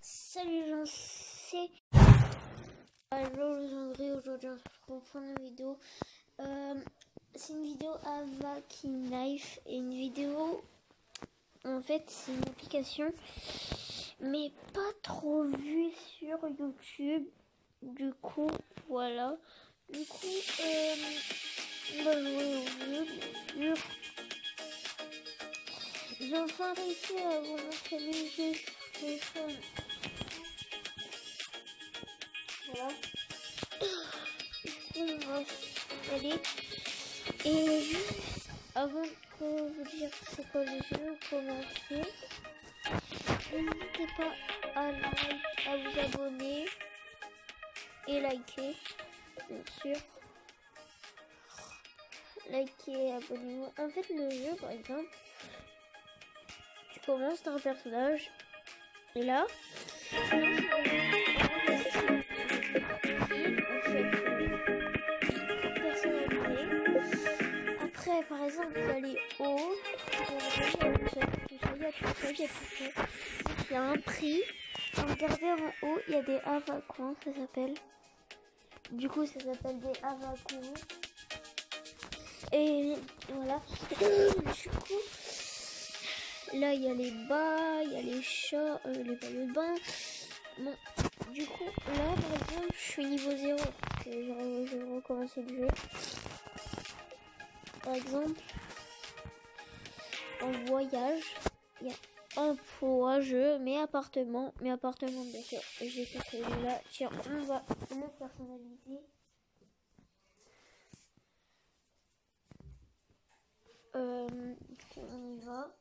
Salut les gens, c'est André. Aujourd'hui on se retrouve pour une vidéo. C'est une vidéo Avakin Life et une vidéo, en fait c'est une application mais pas trop vue sur YouTube. Du coup voilà, du coup on va jouer au jeu bien sûr. J'ai enfin réussi à vous montrer le jeu sur téléphone. Voilà. On va y aller. Et juste avant de vous dire c'est quoi le jeu, commencer. N'hésitez pas à vous abonner et liker, bien sûr. Likez et abonnez-vous. En fait, le jeu, par exemple, tu commences dans un personnage et là, après, par exemple, il y a les hauts, il y a un prix. Regardez en haut, il y a des avacoins, ça s'appelle. Du coup, ça s'appelle des avacoins. Et voilà. Du coup, là, il y a les bas, il y a les chats, les maillots de bain. Bon, du coup, là, par exemple, je suis niveau 0. Je vais recommencer le jeu. Par exemple, en voyage, il y a emploi, jeu, mes appartements bien sûr. J'ai fait celui-là. Tiens, on va le personnaliser. Du coup, on y va.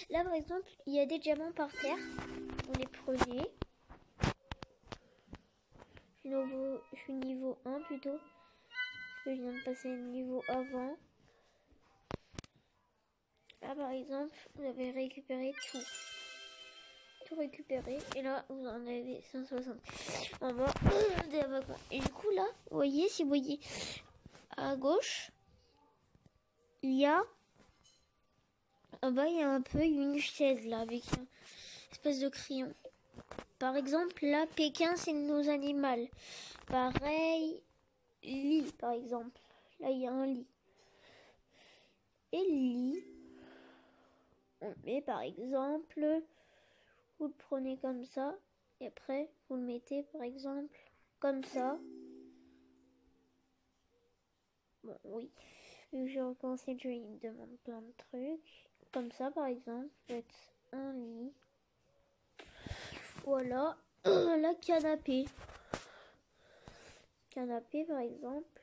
Là par exemple, il y a des diamants par terre. Vous les prenez. Je suis niveau 1 plutôt. Parce que je viens de passer un niveau avant. Là par exemple, vous avez récupéré tout. Tout récupéré. Et là, vous en avez 160. On va des avocats. Et du coup là, vous voyez, si vous voyez à gauche, il y a... En bas, il y a un peu une chaise là avec une espèce de crayon. Par exemple, là, Pékin, c'est nos animaux. Pareil, lit, par exemple. Là, il y a un lit. Et le lit, on met, par exemple, vous le prenez comme ça. Et après, vous le mettez, par exemple, comme ça. Bon, oui. Vu que j'ai recommencé le jeu, il me demande plein de trucs. Comme ça, par exemple, faites un lit. Voilà. La canapé. Canapé, par exemple.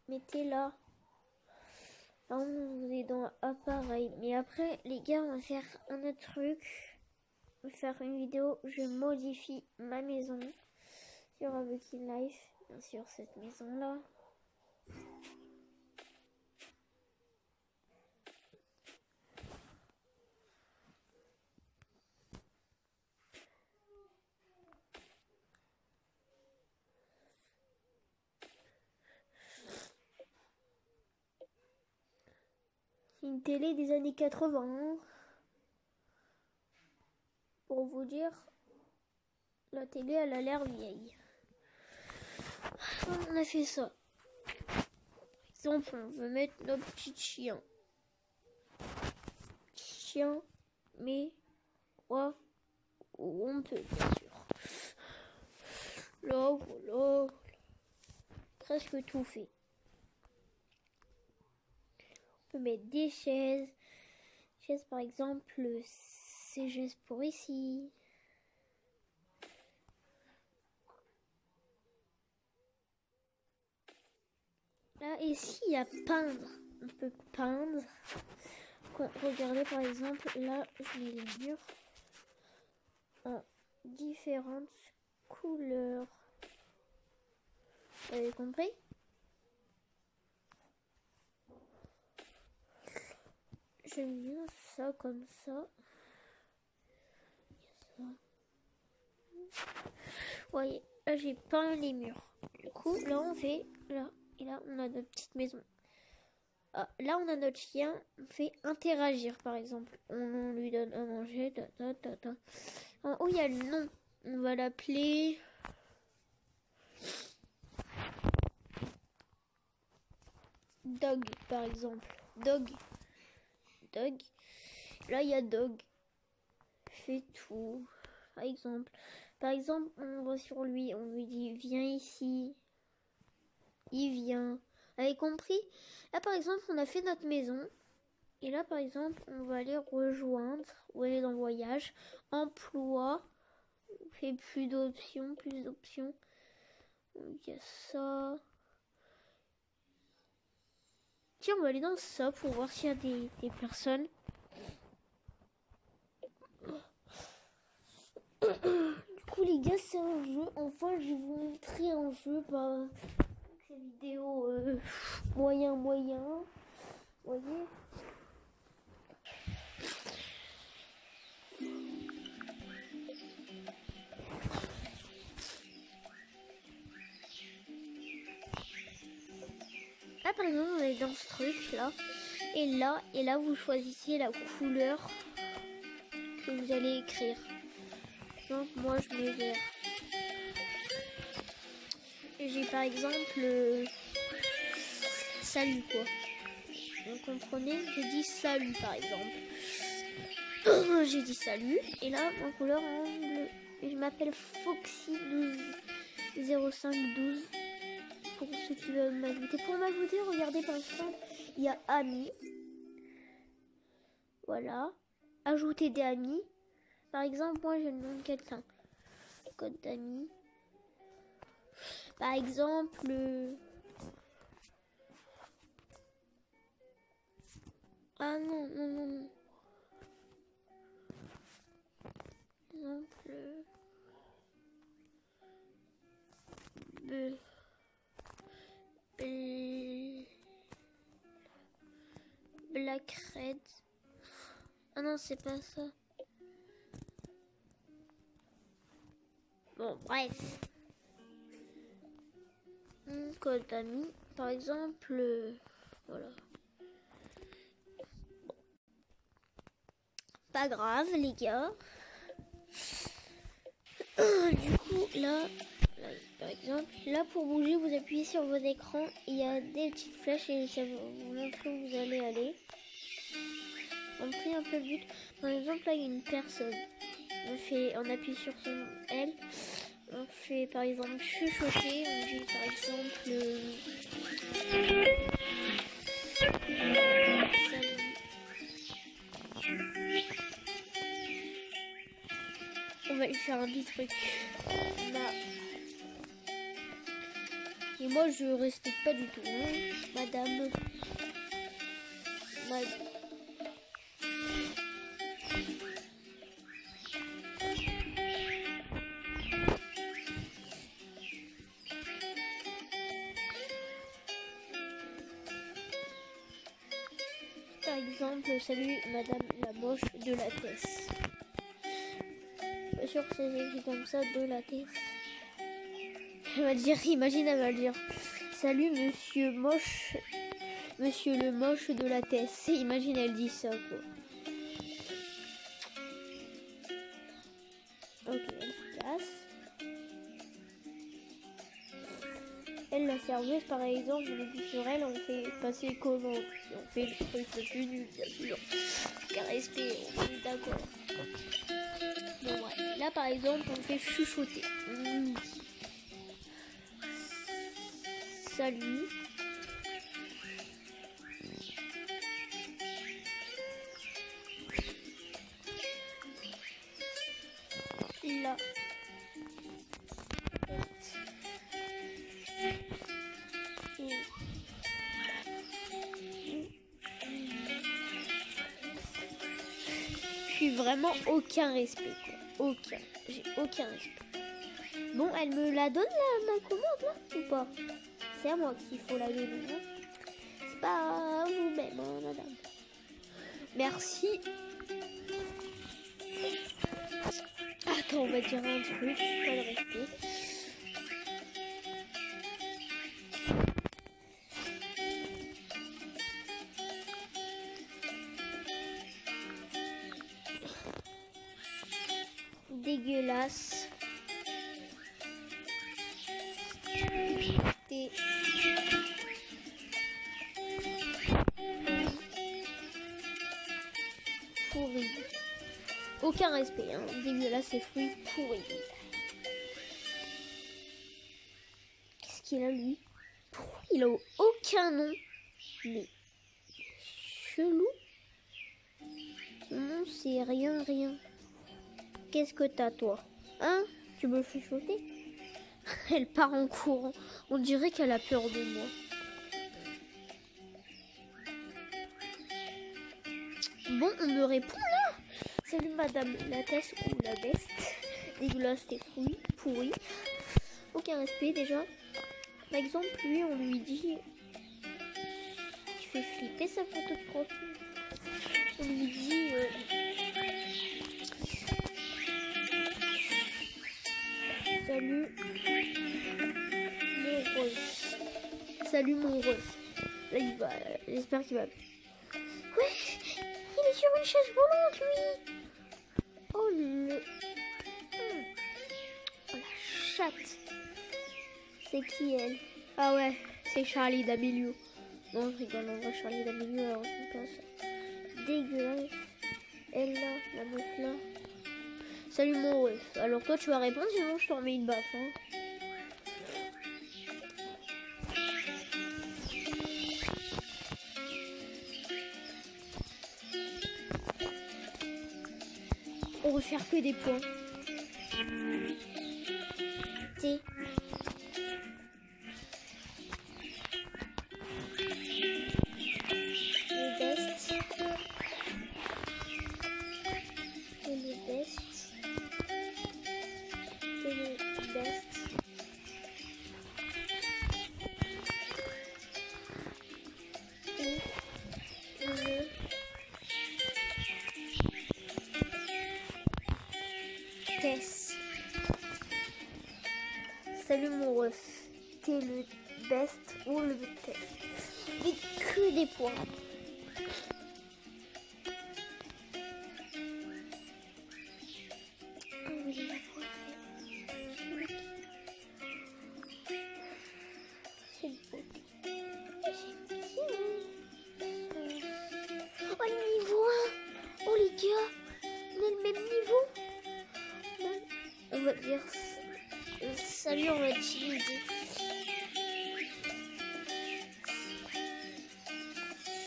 Mettez là. Là, on est dans appareil. Mais après, les gars, on va faire un autre truc. On va faire une vidéo. Je modifie ma maison sur Avakin Life. Bien sûr, cette maison-là. C'est une télé des années 80. Pour vous dire, la télé, elle a l'air vieille. On a fait ça. Par exemple, on veut mettre notre petit chien. Chien, mais quoi on peut, bien sûr. Là, voilà. Presque tout fait. On peut mettre des chaises. Chaises, par exemple, c'est juste pour ici. Là, ici, il y a peindre. On peut peindre. Regardez, par exemple, là, je mets les murs en différentes couleurs. Vous avez compris? J'aime bien ça comme ça. voyez, là j'ai peint les murs. Du coup, là on fait, là, et là on a notre petite maison. Ah, là on a notre chien, on fait interagir par exemple. On lui donne à manger, En haut il y a le nom. On va l'appeler... Dog par exemple. Dog. Là il y a Dog. Fait tout. Par exemple, on va sur lui, on lui dit viens ici. Il vient. Vous avez compris? Là par exemple, on a fait notre maison. Et là par exemple, on va aller rejoindre ou aller dans le voyage. Emploi. On fait plus d'options. Il y a ça. Tiens, on va aller dans ça pour voir s'il y a des personnes. Du coup les gars, c'est un jeu. Enfin, je vais vous montrer un jeu. Ces vidéos moyen. Vous voyez. Là par exemple, on est dans ce truc là. Et là vous choisissez la couleur que vous allez écrire. Donc moi je mets vert. Et j'ai par exemple salut quoi. Vous comprenez? J'ai dit salut par exemple. J'ai dit salut. Et là ma couleur en bleu. Et je m'appelle Foxy 0512. Pour ceux qui veulent m'ajouter. Pour m'ajouter, regardez par exemple, il y a amis. Voilà. Ajouter des amis. Par exemple, moi je demande quelqu'un. Code d'amis. Par exemple, ah non. Par exemple, Black Red. Ah non, c'est pas ça. Bon, bref. Code d'amis. Par exemple, voilà. Bon. Pas grave, les gars. Du coup, là, par exemple, là pour bouger, vous appuyez sur vos écrans. Il y a des petites flèches et ça vous montre où vous allez aller. On prie un peu le but. Par exemple, là, il y a une personne. On appuie sur son L. On fait par exemple chuchoter. On dit par exemple on va lui faire un petit truc. Et moi je respecte pas du tout, hein. Madame. Par exemple, salut madame la moche de la Tesse. Bien sûr que c'est écrit comme ça, de la Tesse. Elle va dire, imagine, elle va dire salut monsieur moche, monsieur le moche de la Tesse. Imagine, elle dit ça quoi. Ok, elle se casse. Elle, la serveuse, par exemple, je l'ai vu sur elle, on fait passer comment? On fait le truc le plus nul, bien sûr. Aucun respect, on est d'accord. Bon, ouais. Là, par exemple, on fait chuchoter. Salut. Là. Puis vraiment aucun respect quoi. Aucun. J'ai aucun respect. Bon, elle me la donne ma commande là ou pas? C'est à moi qu'il faut la donner. Hein, c'est pas à vous-même, hein, madame. Merci. on va dire un truc, pas de respect. Dégueulasse. T'es pourri. Aucun respect, hein. Dégueulasse et fruits pourris. Qu'est-ce qu'il a lui? Pourquoi il a aucun nom? Mais chelou. Non, c'est rien. Qu'est-ce que t'as toi? Hein? Tu me fais chuchoter? Elle part en courant. On dirait qu'elle a peur de moi. Bon, on me répond là. Salut madame la teste ou la veste. Dégueulasse tes fruits pourris. Aucun respect déjà. Par exemple, lui, on lui dit... Tu fais flipper sa photo de profil. On lui dit... Salut mon ref. Salut mon ref. Là il va. J'espère qu'il va. Ouais, il est sur une chaise volante lui. Oh le. Oh la chatte. C'est qui elle? Ah ouais, c'est Charlie D'Amelio. Non je rigole, on voit Charlie D'Amelio alors je me passe. Dégueulasse. Elle là, la meuf là. Salut mon ref. Alors toi tu vas répondre sinon je t'en mets une baffe hein. On veut faire que des points. T. Le best. Et le best. Et le best. Et le test. Salut mon ref. T'es le best ou le test. Et que des points. Oh le niveau 1. Oh les gars, on a le même niveau. On va dire salut, on va utiliser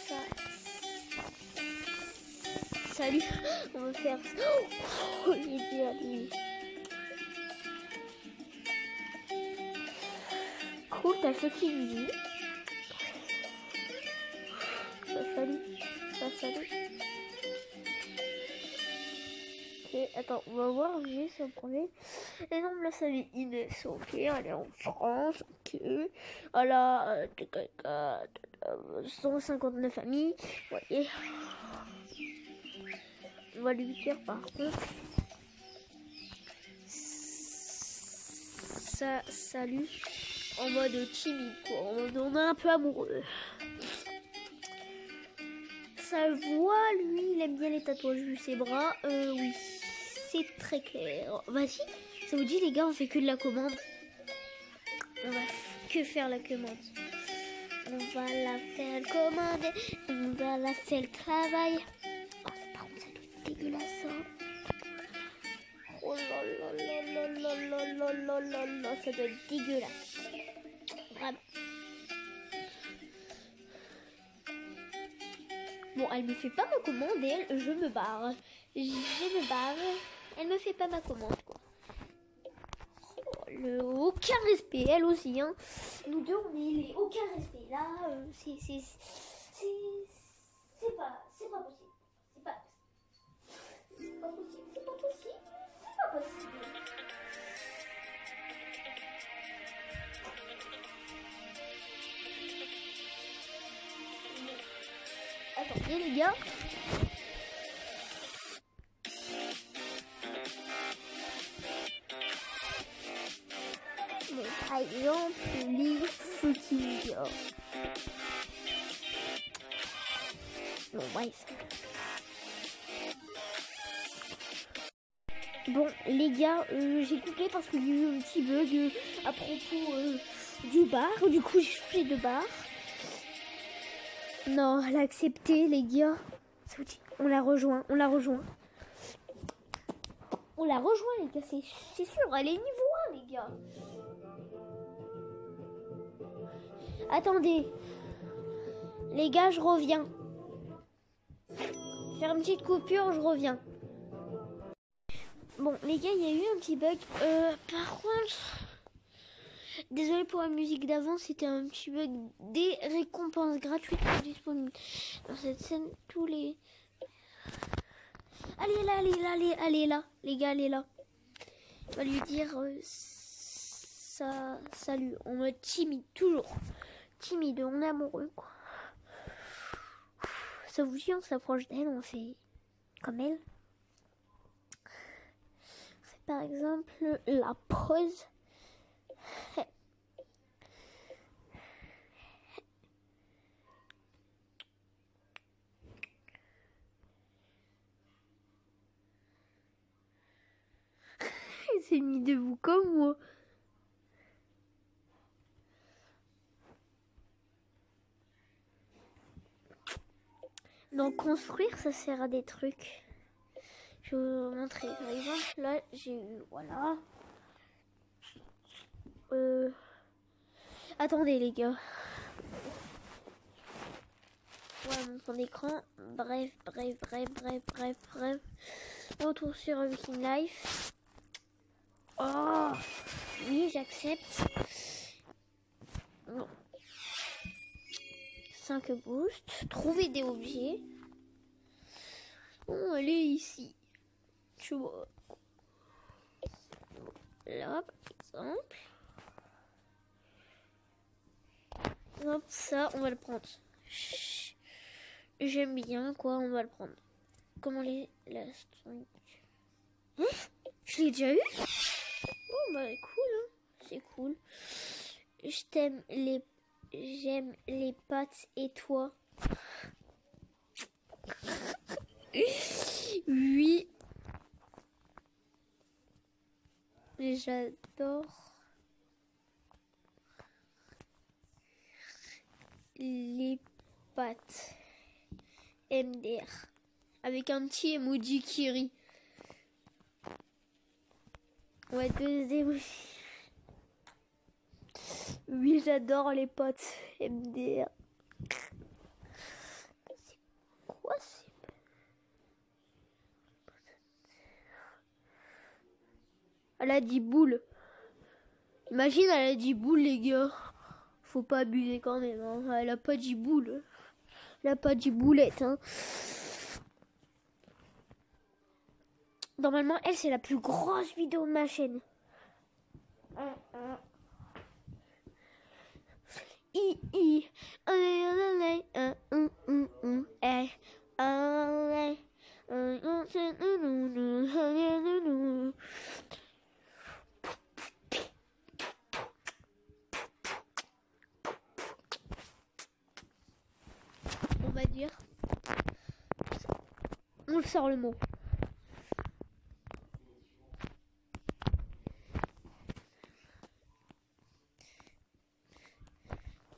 ça. Salut, on va faire oh les gars lui. Cool, t'as ce qu'il me dit. Salut. Ok, attends, on va voir juste en premier. Et non, là, ça met Inès. Ok, elle est en France. Ok. Voilà, 159 amis. Vous voyez. On va lui dire par contre. Ça, salut. En mode timide, quoi. En mode on est un peu amoureux. Ça voit, lui, il aime bien les tatouages de ses bras. Oui, c'est très clair. Vas-y, ça vous dit les gars, on fait que de la commande. On va que faire la commande. On va la faire commander. On va la faire le travail. Oh, par contre, ça doit être dégueulasse, hein. Oh là là là là là là là là là, ça doit être dégueulasse. Vraiment. Bon, elle me fait pas ma commande et elle, je me barre. Je me barre. Elle me fait pas ma commande, quoi. Oh, aucun respect, elle aussi, hein. Nous deux, on est aucun respect. Là, c'est pas possible. C'est pas possible. C'est pas possible. C'est pas possible. Attendez les gars. Par exemple, les fucking gars. Bon, bref. Bon, les gars, j'ai coupé parce qu'il y a eu un petit bug à propos du bar. Du coup, j'ai changé de bar. Non, elle a accepté, les gars. On l'a rejoint, on l'a rejoint. On l'a rejoint, les gars, c'est sûr. Elle est niveau 1, les gars. Attendez. Les gars, je reviens. Faire une petite coupure, je reviens. Bon, les gars, il y a eu un petit bug. Par contre, désolé pour la musique d'avant, c'était un petit bug. Des récompenses gratuites sont disponibles dans cette scène. Tous les... Allez là, allez là, allez là. Les gars, allez là. On va lui dire salut. En mode timide, toujours. Timide, on est amoureux, quoi. Ça vous dit, on s'approche d'elle, on fait comme elle. C'est par exemple la pause. Elle s'est mis debout comme moi. Donc construire, ça sert à des trucs. Je vais vous montrer. Par exemple, là, j'ai eu... Voilà. Attendez, les gars. Voilà mon fond d'écran. Bref. On retrouve sur Waking Life. Oh, oui, j'accepte. Bon. 5 boosts. Trouver des objets. On va aller ici. Tu vois. Là, par exemple. Hop, ça, on va le prendre. J'aime bien, quoi, on va le prendre. Comment les... Hein, je l'ai déjà eu. Oh, bah, cool, hein. C'est cool. J'aime les pâtes et toi. Oui. J'adore les pâtes. MDR. Avec un petit emoji qui rit. Ouais, 2 emojis. Oui, j'adore les pâtes. MDR. C'est quoi c'est... Elle a dit boule. Imagine, elle a dit boule, les gars. Faut pas abuser quand même. Hein. Elle a pas dit boule. Elle a pas dit boulette. Hein. Normalement, elle, c'est la plus grosse vidéo de ma chaîne. On va dire. On le sort le mot.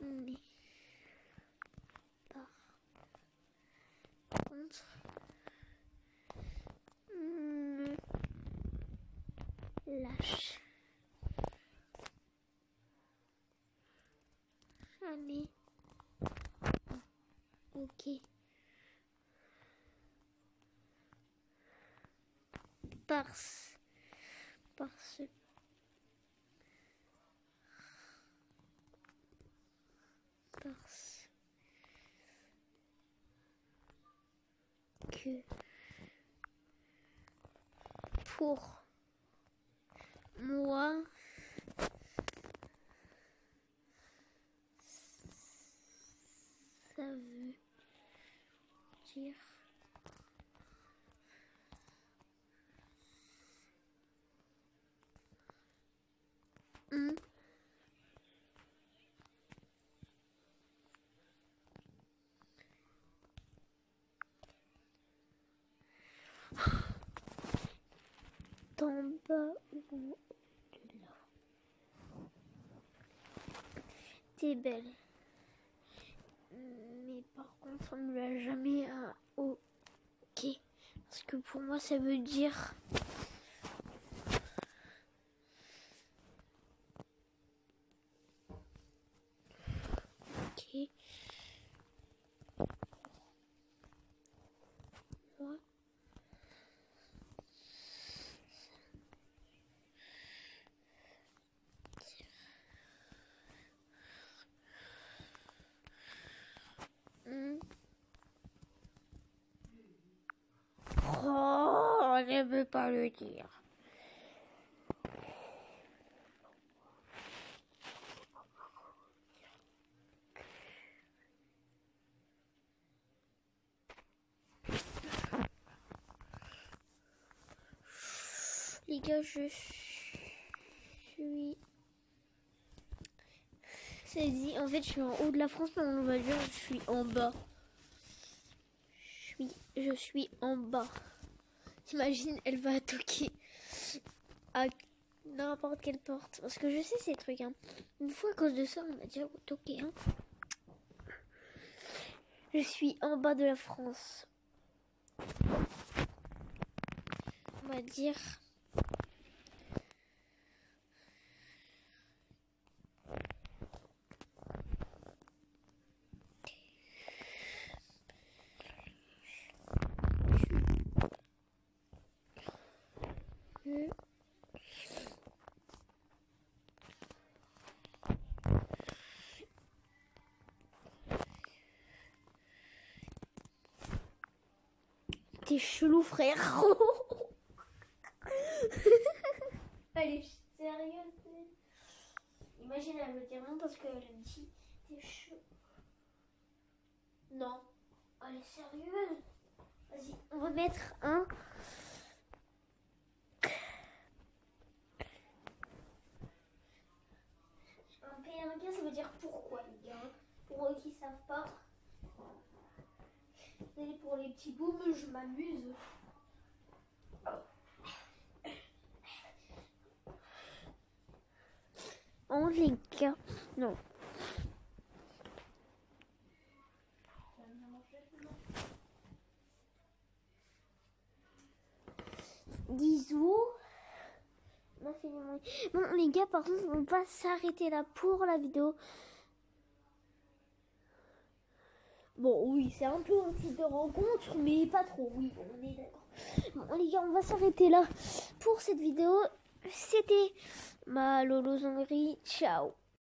Mais par contre, me lâche jamais. Ok. Parce que pour moi ça veut dire en bas ou de là. T'es belle. Mais par contre, on ne l'a jamais à OK. Parce que pour moi, ça veut dire... OK. Ouais. Oh, je ne veux pas le dire. Les gars, je suis... C'est dit, en fait, je suis en haut de la France, mais on va dire je suis en bas. Je suis en bas. T'imagines, elle va toquer à n'importe quelle porte. Parce que je sais ces trucs. Hein. Une fois, à cause de ça, on a déjà toqué. Hein. Je suis en bas de la France. On va dire... T'es chelou, frère. Elle est sérieuse. Imagine, elle me dit non parce qu'elle me dit t'es chelou. Non. Elle est sérieuse. Vas-y, on va mettre un PNK, ça veut dire pourquoi, les gars. Pour eux qui savent pas. Et pour les petits booms, je m'amuse. Oh les gars, non. Bisous. Bon les gars, par contre, on va s'arrêter là pour la vidéo. Bon oui, c'est un peu un site de rencontre, mais pas trop, oui, on est d'accord. Bon les gars, on va s'arrêter là pour cette vidéo. C'était ma Lolo Zongri. Ciao.